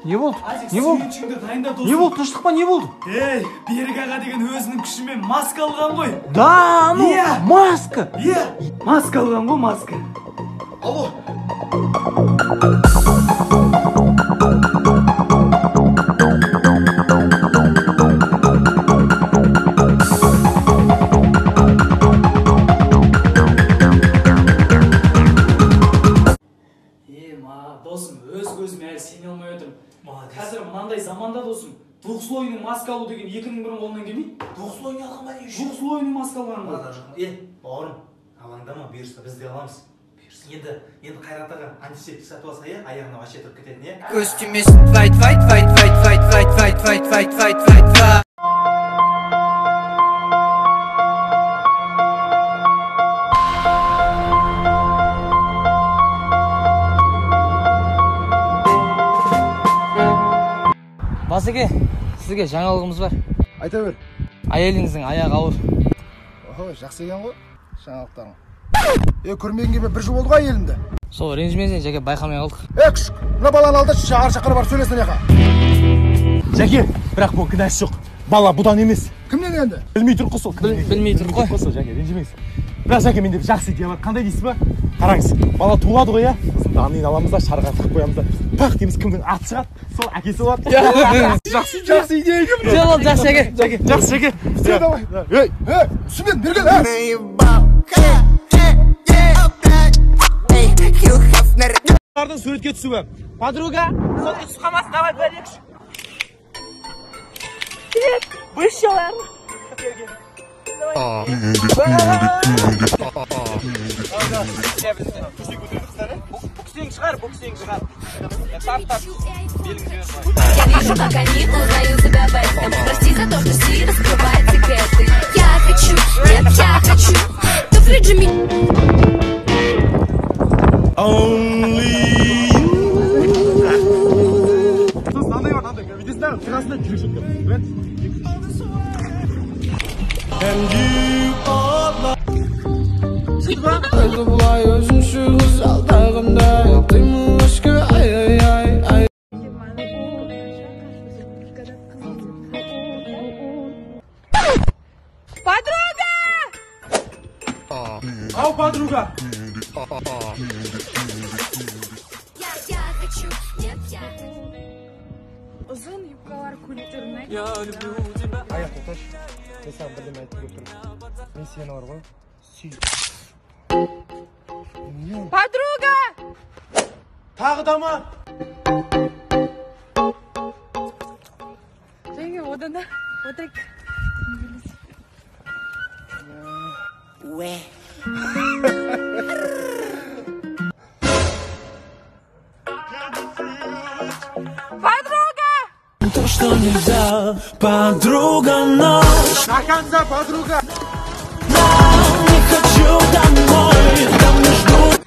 Не болды? Не болды? Не болды? Тыныштық па? Не болды? Берік аға деген өзінің күшімен маска алған ғой. Да, ну, маска. Маска алған ғой, маска. Алло. Досым, өз көзіме әлі сене алмай отырмын. Қазір мынандай заманда досым, двухслойный маска алу деген екінің бірін қолынан келмейді. Двухслойный алған ба не үшін? Двухслойный маска алған ба? Бауырым, алаңдама, бұйырса біз де аламыз. Енді Қайрат аға антисептик сатып алса, аяғына вообще тұрып кететін, Көз тимесін, fight. Басеке, сізге жаңалығымыз бар. Айта бер. Әйеліңіздің аяғы ауыр. Жақсы екен ғой, жаңалықтарың. Көрмегенге бір жыл болды ғой әйелімді. Сол ренжімесін, Жәке, байқамай қалдық. Күшік, мына баланы алда шағар шақырып бар сөйлесін яқа. Жәке, бірақ бұл кінәсі жоқ. Бала бұдан емес. Кімнен енді? Білмей тұр қой сол. Білмей тұр қой. Жәке, ренжімеңіз. Бірақ Жәке, менде жақсы идея бар. Қандай дейсіз ба? Қараңыз, бала туылады ғой, Сосын анын аламыз да, шарға тығып қоямыз да. Пақ дейміз, кімдің аты шығады, сол әкесі болады. Жақсы идея екен. Жоқ, жақсы Жәке. Жақсы Жәке. Давай. Сүмен берген. Бардың суретке түсуі. Подруга, сол үш қамасы, давай бір екі. Привет, бывшая. Буксинг шығар. Тарт. Я вижу, как они узнают тебя в этом. Прости за то, что Си раскрывает секреты. Я хочу, туфли Джимми. Only you. Сосын андай бар, видесің бе? Қырасында жүрек шөткен. And you are Қайды бұлай өзімші қыз алдағымда Ектеймін өшкі ай. Подруга! Ау, подруга! Я хочу, нет, я Uzun yubkalar kultürüne. Аяқ тоқташ. Мен саған бірдеме айтып тұрмын. Мен сені бар ғой, сүй. Подруга! Тағы да ма? Және одан так. Подруга! То, что нельзя, подруга, ночь. До конца, подруга! Не хочу домой, там не ждут.